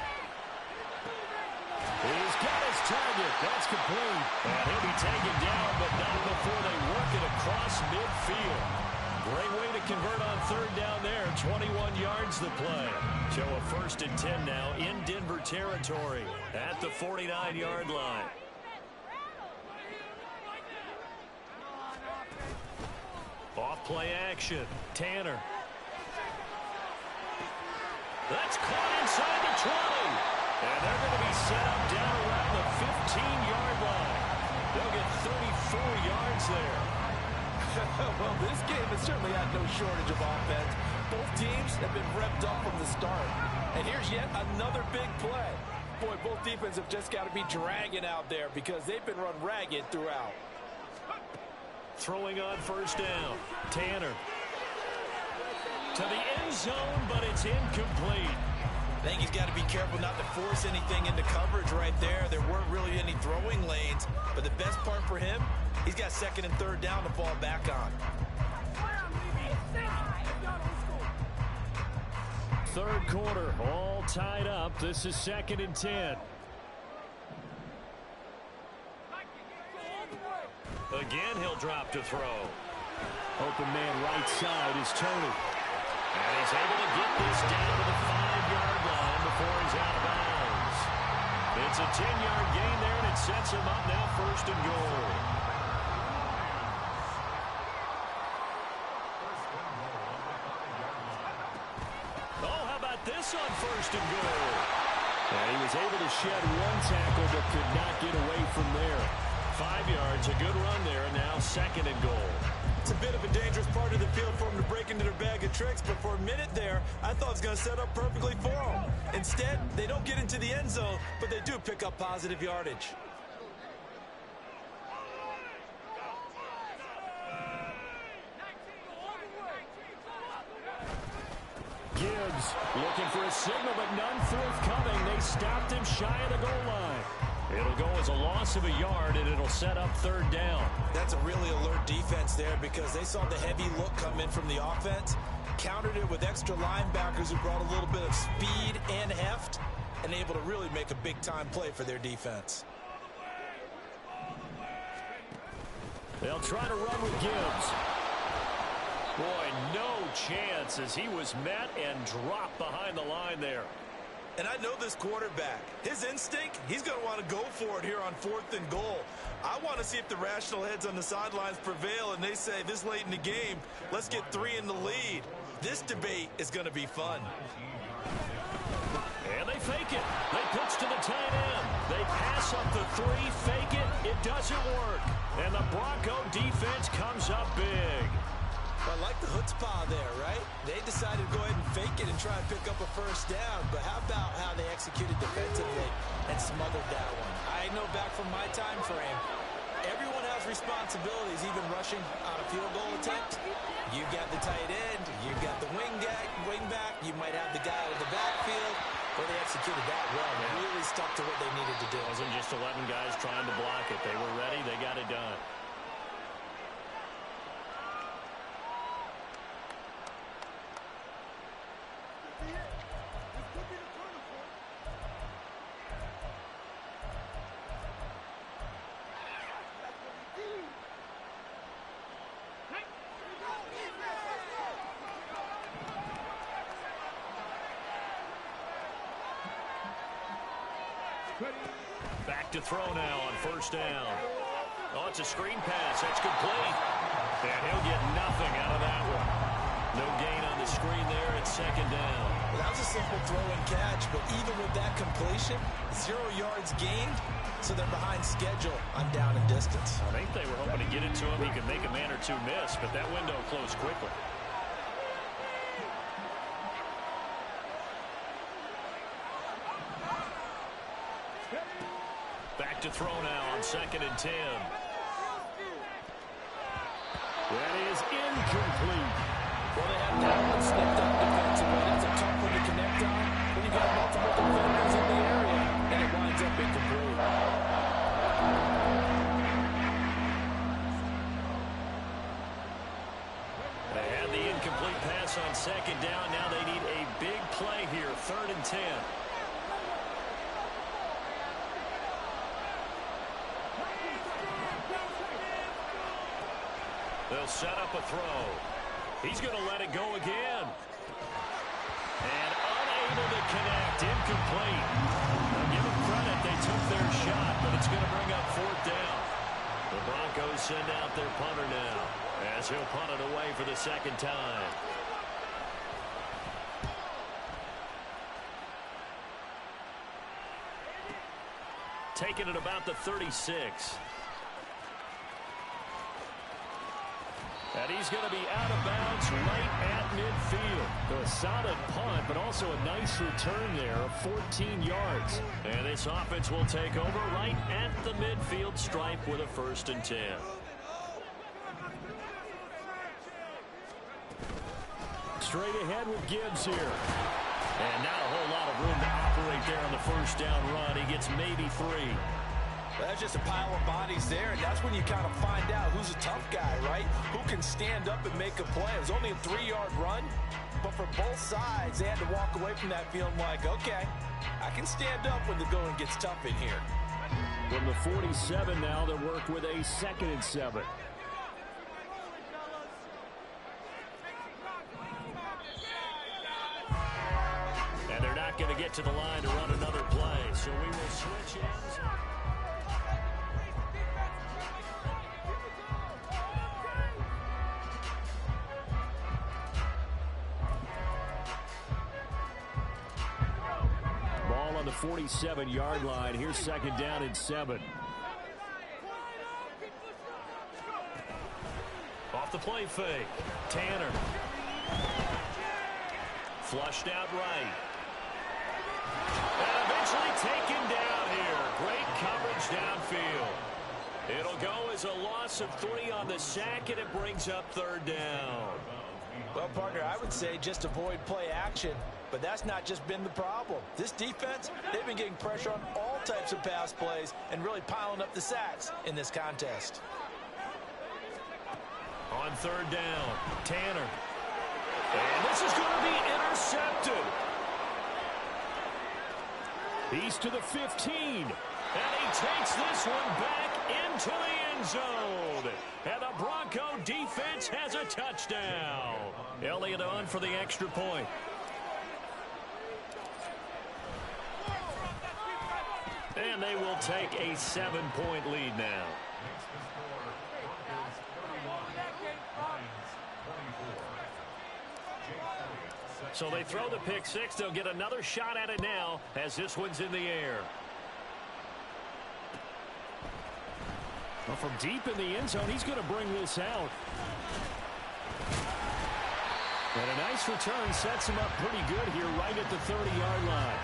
[SPEAKER 1] He's got his target. That's complete. And he'll be taken down, but not before they work it across midfield. Great way to convert on 3rd down there. 21 yards the play. So a 1st and 10 now in Denver territory at the 49-yard line. Off play action. Tanner. That's caught inside the 20. And they're going to be set up down around the 15-yard line. They'll get 34 yards there.
[SPEAKER 2] Well, this game has certainly had no shortage of offense. Both teams have been revved up from the start. And here's yet another big play. Boy, both defenses have just got to be dragging out there because they've been run ragged throughout.
[SPEAKER 1] Throwing on 1st down. Tanner. To the end zone, but it's incomplete.
[SPEAKER 2] I think he's got to be careful not to force anything into coverage right there. There weren't really any throwing lanes, but the best part for him, he's got 2nd and 3rd down to fall back on.
[SPEAKER 1] 3rd quarter, all tied up. This is 2nd and 10. Again, he'll drop to throw. Open man right side is Tony. And he's able to get this down to the 5-yard line before he's out of bounds. It's a 10-yard gain there, and it sets him up now 1st and goal. Oh, how about this on 1st and goal? And he was able to shed 1 tackle but could not get away from there. 5 yards, a good run there, and now 2nd and goal.
[SPEAKER 2] It's a bit of a dangerous part of the field for them to break into their bag of tricks, but for a minute there, I thought it was going to set up perfectly for them. Instead, they don't get into the end zone, but they do pick up positive yardage.
[SPEAKER 1] Gibbs looking for a signal, but none forthcoming. They stopped him shy of the goal line. It'll go as a loss of a yard, and it'll set up 3rd down.
[SPEAKER 2] That's a really alert defense there because they saw the heavy look come in from the offense, countered it with extra linebackers who brought a little bit of speed and heft, and able to really make a big-time play for their defense.
[SPEAKER 1] They'll try to run with Gibbs. Boy, no chance as he was met and dropped behind the line there.
[SPEAKER 2] And I know this quarterback. His instinct, he's going to want to go for it here on 4th and goal. I want to see if the rational heads on the sidelines prevail and they say this late in the game, let's get 3 in the lead. This debate is going to be fun.
[SPEAKER 1] And they fake it. They pitch to the tight end. They pass up the 3, fake it. It doesn't work. And the Bronco defense comes up big.
[SPEAKER 2] I like the chutzpah there, right? They decided to go ahead and fake it and try and pick up a first down. But how about how they executed defensively and smothered that one? I know back from my time frame, everyone has responsibilities, even rushing on a field goal attempt. You've got the tight end, you've got the wing back, you might have the guy out of the backfield. Well, they executed that well. They really stuck to what they needed to do.
[SPEAKER 1] It wasn't just 11 guys trying to block it. They were ready. They got it done. Back to throw now on 1st down. Oh, it's a screen pass. That's complete. And he'll get nothing out of that one. No gain on the screen there at 2nd down.
[SPEAKER 2] Well, that was a simple throw and catch, but even with that completion, 0 yards gained, so they're behind schedule on down and distance.
[SPEAKER 1] I think they were hoping to get it to him. He could make a man or 2 miss, but that window closed quickly. Back to throw now on 2nd and 10. That is incomplete.
[SPEAKER 2] Well, they had that one snipped up defensively. That's a tough one to connect on when you've got multiple defenders in the area, and it winds up incomplete.
[SPEAKER 1] They had the incomplete pass on 2nd down. Now they need a big play here, 3rd and 10. They'll set up a throw. He's going to let it go again. And unable to connect. Incomplete. Now give them credit. They took their shot, but it's going to bring up 4th down. The Broncos send out their punter now as he'll punt it away for the 2nd time. Taking it about the 36. And he's going to be out of bounds right at midfield. So a solid punt, but also a nice return there of 14 yards. And this offense will take over right at the midfield stripe with a 1st and 10. Straight ahead with Gibbs here. And not a whole lot of room to operate there on the 1st down run. He gets maybe 3.
[SPEAKER 2] That's just a pile of bodies there, and that's when you kind of find out who's a tough guy, right? Who can stand up and make a play. It was only a 3-yard run, but for both sides, they had to walk away from that feeling like, okay, I can stand up when the going gets tough in here.
[SPEAKER 1] From the 47 now, they work with a 2nd and 7. And they're not going to get to the line to run another play, so we will switch ends. Ball on the 47-yard line. Here's 2nd down and 7. Off the play fake. Tanner. Flushed out right. And eventually taken down here. Great coverage downfield. It'll go as a loss of 3 on the sack, and it brings up 3rd down.
[SPEAKER 2] Well, partner, I would say just avoid play action, but that's not just been the problem. This defense, they've been getting pressure on all types of pass plays and really piling up the sacks in this contest.
[SPEAKER 1] On 3rd down, Tanner. And this is going to be intercepted. He's to the 15. And he takes this one back into the end zone. And the Bronco defense has a touchdown. Elliott on for the extra point. And they will take a 7-point lead now. So they throw the pick six. They'll get another shot at it now as this one's in the air. Well, from deep in the end zone, he's going to bring this out. And a nice return sets him up pretty good here right at the 30-yard line.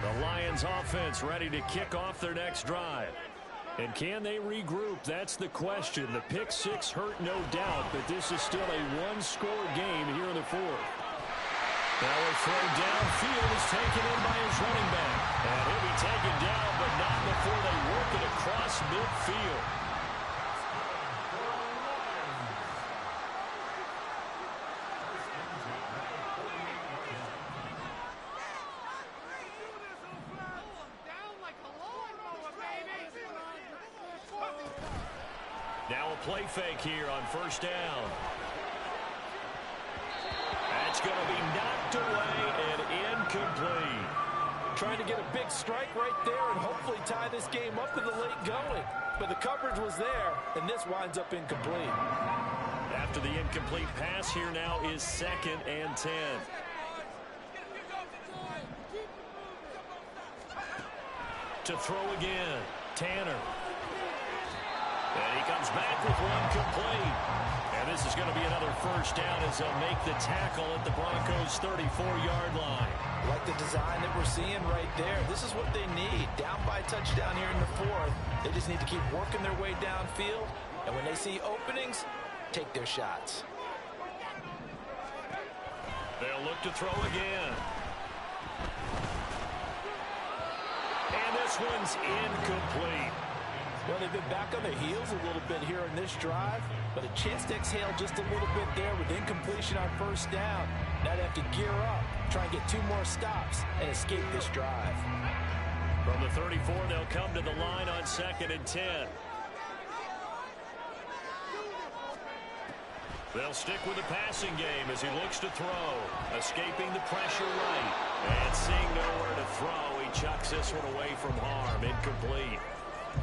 [SPEAKER 1] The Lions offense ready to kick off their next drive. And can they regroup? That's the question. The pick six hurt, no doubt, but this is still a one-score game here in the fourth. Now a throw downfield is taken in by his running back. And he'll be taken down, but not before they work it across midfield. Now a play fake here on first down. That's going to be knocked away and incomplete.
[SPEAKER 2] Trying to get a big strike right there and hopefully tie this game up in the late going. But the coverage was there, and this winds up incomplete.
[SPEAKER 1] After the incomplete pass, here now is 2nd and 10. To throw again, Tanner. And he comes back with one complete. And this is going to be another first down as they'll make the tackle at the Broncos' 34-yard line.
[SPEAKER 2] Like the design that we're seeing right there. This is what they need. Down by a touchdown here in the fourth. They just need to keep working their way downfield. And when they see openings, take their shots.
[SPEAKER 1] They'll look to throw again. And this one's incomplete.
[SPEAKER 2] Well, they've been back on their heels a little bit here in this drive, but a chance to exhale just a little bit there with incompletion on first down. Now they have to gear up, try and get 2 more stops, and escape this drive.
[SPEAKER 1] From the 34, they'll come to the line on 2nd and 10. They'll stick with the passing game as he looks to throw. Escaping the pressure right. And seeing nowhere to throw, he chucks this one away from harm. Incomplete.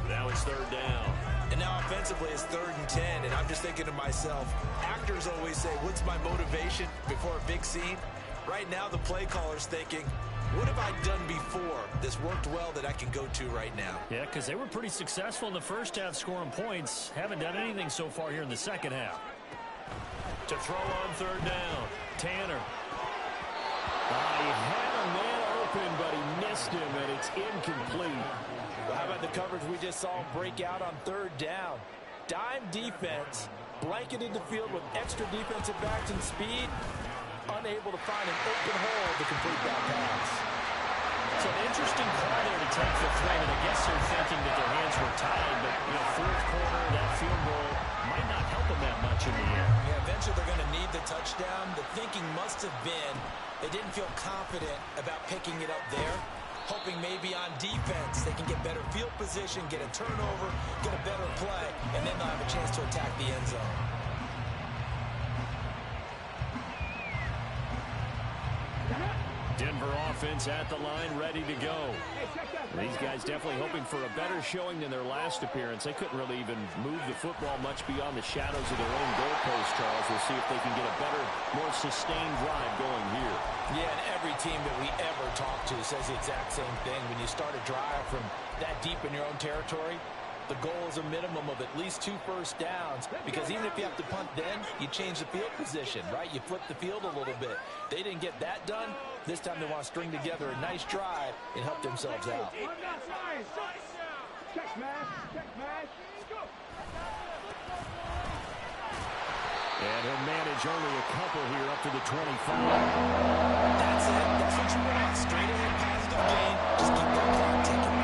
[SPEAKER 1] Now it's 3rd down.
[SPEAKER 2] And now offensively it's 3rd and 10, and I'm just thinking to myself, actors always say, what's my motivation before a big scene? Right now the play caller's thinking, what have I done before this worked well that I can go to right now?
[SPEAKER 1] Yeah, because they were pretty successful in the first half scoring points. Haven't done anything so far here in the second half. To throw on 3rd down, Tanner. He had a man open, but he missed him, and it's incomplete.
[SPEAKER 2] Well, how about the coverage we just saw break out on 3rd down? Dime defense, blanketed the field with extra defensive backs and speed, unable to find an open hole to complete that pass.
[SPEAKER 1] So an interesting call there to take the throw, and I guess they're thinking that their hands were tied, but, you know, 4th quarter, that field goal might not help them that much in the end.
[SPEAKER 2] Yeah, eventually they're going to need the touchdown. The thinking must have been they didn't feel confident about picking it up there, hoping maybe on defense they can get better field position, get a turnover, get a better play, and then they'll have a chance to attack the end zone.
[SPEAKER 1] Denver offense at the line, ready to go. These guys definitely hoping for a better showing than their last appearance. They couldn't really even move the football much beyond the shadows of their own goalpost, Charles. We'll see if they can get a better, more sustained drive going here.
[SPEAKER 2] Yeah, and every team that we ever talk to says the exact same thing. When you start a drive from that deep in your own territory, the goal is a minimum of at least 2 first downs, because even if you have to punt then, you change the field position, right? You flip the field a little bit. They didn't get that done. This time they want to string together a nice drive and help themselves out.
[SPEAKER 1] And he'll manage only a couple here up to the 25.
[SPEAKER 2] That's it. That's what you want. Straight ahead, positive gain. Just keep that clock ticking.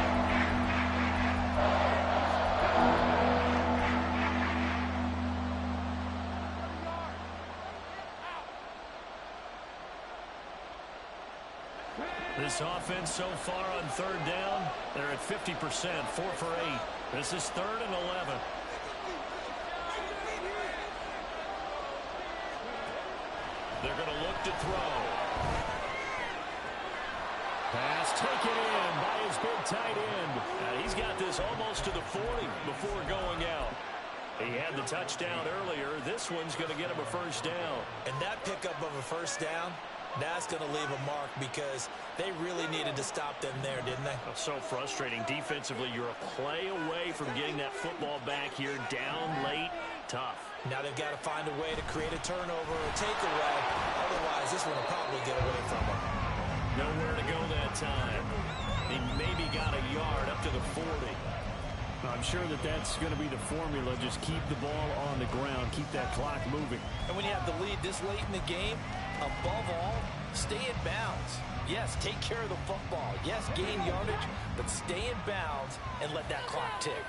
[SPEAKER 1] This offense so far on third down, they're at 50%, 4 for 8. This is 3rd and 11. They're going to look to throw. Pass taken in by his big tight end. He's got this almost to the 40 before going out. He had the touchdown earlier. This one's going to get him a first down.
[SPEAKER 2] And that pickup of a first down, that's going to leave a mark because they really needed to stop them there, didn't they?
[SPEAKER 1] So frustrating. Defensively, you're a play away from getting that football back here. Down late, tough.
[SPEAKER 2] Now they've got to find a way to create a turnover or takeaway. Otherwise, this one will probably get away from them.
[SPEAKER 1] Nowhere to go that time. He maybe got a yard up to the 40. I'm sure that that's going to be the formula. Just keep the ball on the ground. Keep that clock moving.
[SPEAKER 2] And when you have the lead this late in the game, above all, stay in bounds. Yes, take care of the football. Yes, gain yardage, but stay in bounds and let that clock tick.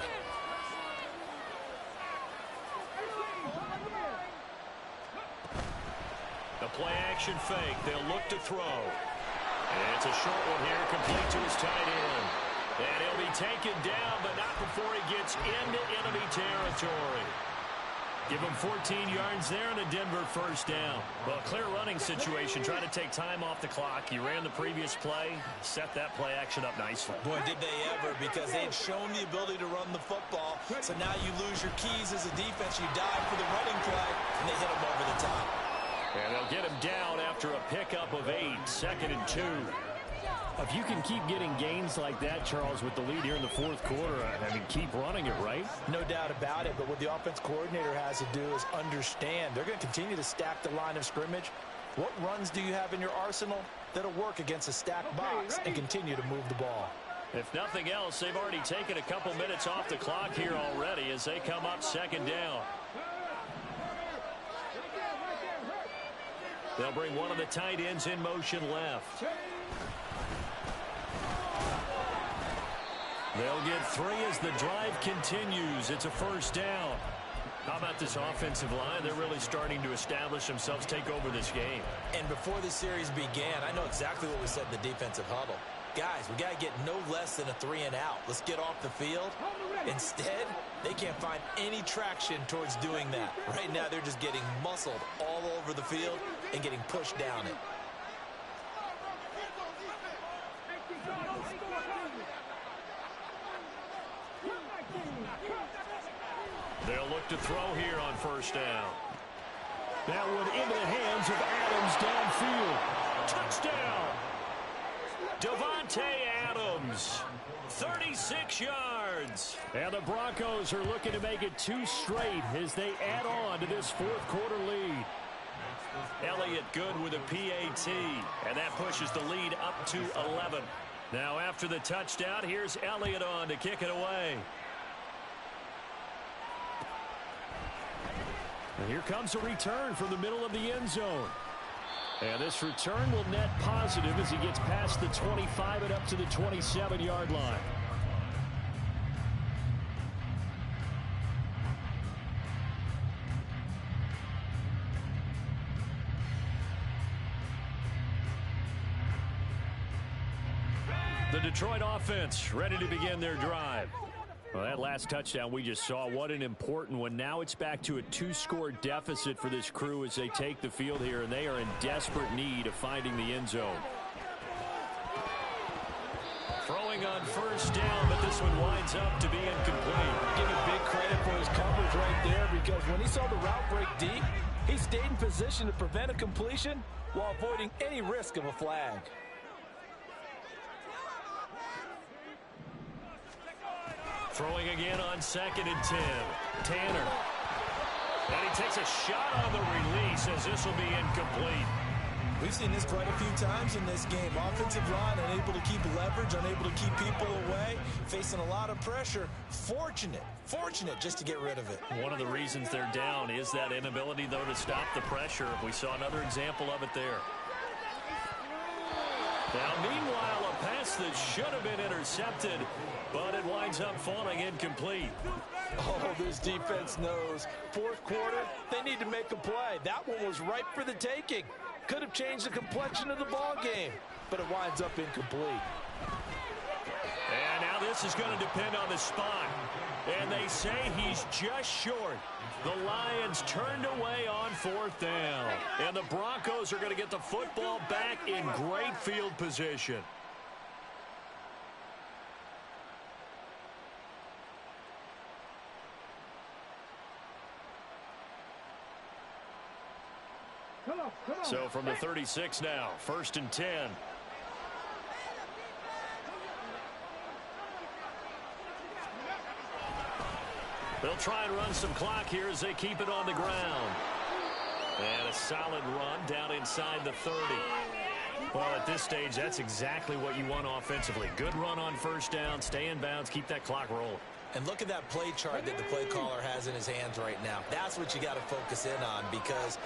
[SPEAKER 1] The play-action fake. They'll look to throw. And it's a short one here, complete to his tight end. And he'll be taken down, but not before he gets into enemy territory. Give him 14 yards there and a Denver first down. Well, clear running situation, trying to take time off the clock. He ran the previous play, set that play action up nicely.
[SPEAKER 2] Boy, did they ever, because they had shown the ability to run the football. So now you lose your keys as a defense. You dive for the running play, and they hit him over the top.
[SPEAKER 1] And they'll get him down after a pickup of 8, 2nd and 2. If you can keep getting gains like that, Charles, with the lead here in the 4th quarter, I mean, keep running it, right?
[SPEAKER 2] No doubt about it, but what the offense coordinator has to do is understand. They're going to continue to stack the line of scrimmage. What runs do you have in your arsenal that'll work against a stacked box and continue to move the ball?
[SPEAKER 1] If nothing else, they've already taken a couple minutes off the clock here already as they come up 2nd down. They'll bring one of the tight ends in motion left. They'll get 3 as the drive continues. It's a first down. How about this offensive line? They're really starting to establish themselves, take over this game.
[SPEAKER 2] And before the series began, I know exactly what we said in the defensive huddle. Guys, we got to get no less than a 3 and out. Let's get off the field. Instead, they can't find any traction towards doing that. Right now, they're just getting muscled all over the field and getting pushed down it.
[SPEAKER 1] They'll look to throw here on first down. That one into the hands of Adams downfield. Touchdown! Devontae Adams, 36 yards. And the Broncos are looking to make it 2 straight as they add on to this 4th quarter lead. Elliott good with a PAT, and that pushes the lead up to 11. Now after the touchdown, here's Elliott on to kick it away. And here comes a return from the middle of the end zone. And this return will net positive as he gets past the 25 and up to the 27-yard line. The Detroit offense ready to begin their drive. Well, that last touchdown we just saw, what an important one. Now it's back to a 2-score deficit for this crew as they take the field here, and they are in desperate need of finding the end zone. Throwing on first down, but this one winds up to be incomplete.
[SPEAKER 2] Give him big credit for his coverage right there, because when he saw the route break deep, he stayed in position to prevent a completion while avoiding any risk of a flag.
[SPEAKER 1] Throwing again on 2nd and 10. Tanner. And he takes a shot on the release as this will be incomplete.
[SPEAKER 2] We've seen this quite a few times in this game. Offensive line unable to keep leverage, unable to keep people away, facing a lot of pressure. Fortunate just to get rid of it.
[SPEAKER 1] One of the reasons they're down is that inability, though, to stop the pressure. We saw another example of it there. Now, meanwhile, a pass that should have been intercepted, but it winds up falling incomplete.
[SPEAKER 2] Oh, this defense knows. Fourth quarter, they need to make a play. That one was ripe for the taking. Could have changed the complexion of the ball game, but it winds up incomplete.
[SPEAKER 1] And now this is going to depend on the spot. And they say he's just short. The Lions turned away on fourth down. And the Broncos are going to get the football back in great field position. So from the 36 now, 1st and 10. They'll try and run some clock here as they keep it on the ground. And a solid run down inside the 30. Well, at this stage, that's exactly what you want offensively. Good run on first down, stay in bounds, keep that clock rolling.
[SPEAKER 2] And look at that play chart that the play caller has in his hands right now. That's what you got to focus in on, because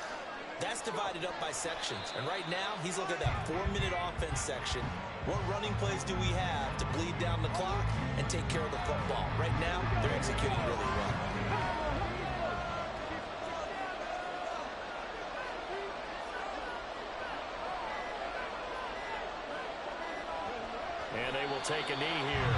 [SPEAKER 2] that's divided up by sections. And right now, he's looking at that 4-minute offense section. What running plays do we have to bleed down the clock and take care of the football? Right now, they're executing really well.
[SPEAKER 1] And they will take a knee here.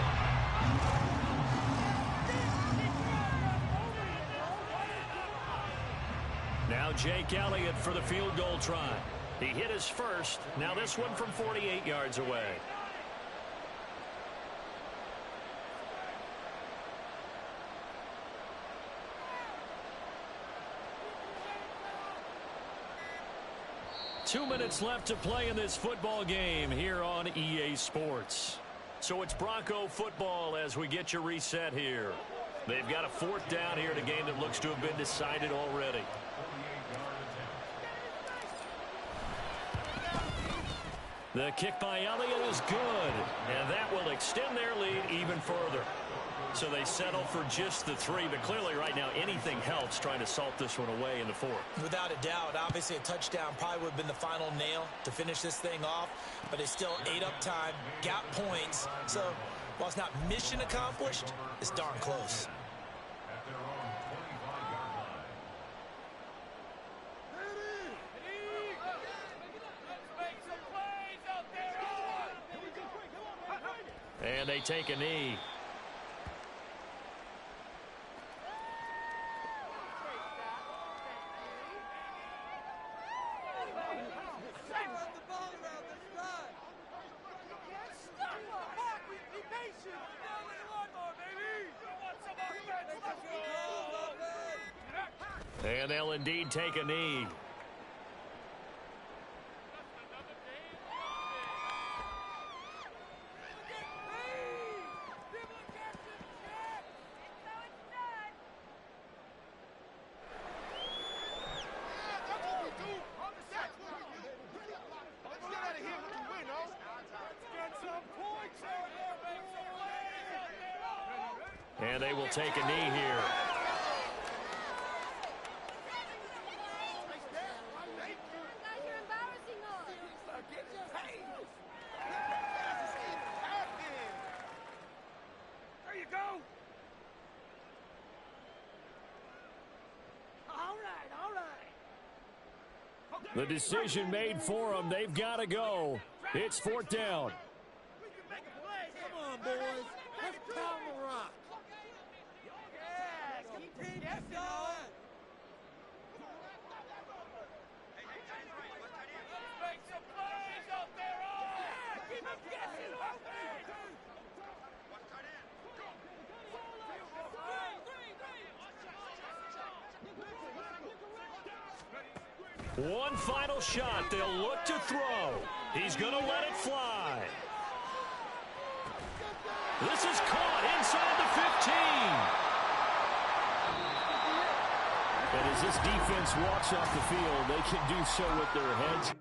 [SPEAKER 1] Now Jake Elliott for the field goal try. He hit his first. Now this one from 48 yards away. Two minutes left to play in this football game here on EA Sports. So it's Bronco football as we get you reset here. They've got a fourth down here in a game that looks to have been decided already. The kick by Elliott is good, and that will extend their lead even further. So they settle for just the 3, but clearly right now anything helps trying to salt this one away in the 4th.
[SPEAKER 2] Without a doubt, obviously a touchdown probably would have been the final nail to finish this thing off, but it's still ate up time, got points. So while it's not mission accomplished, it's darn close.
[SPEAKER 3] At their own 25-yard line.
[SPEAKER 1] And they take a knee. And they'll indeed take a knee. And they will take a knee here.
[SPEAKER 4] There you go. All right.
[SPEAKER 1] The decision made for them. They've got to go. It's 4th down.
[SPEAKER 4] We can make a play. Come on, boys. Let's pound the rock. Yeah, keep going. Let's make some plays out there. Keep them guessing.
[SPEAKER 1] One final shot. They'll look to throw. He's going to let it fly. This is caught inside the 15. And as this defense walks off the field, they can do so with their heads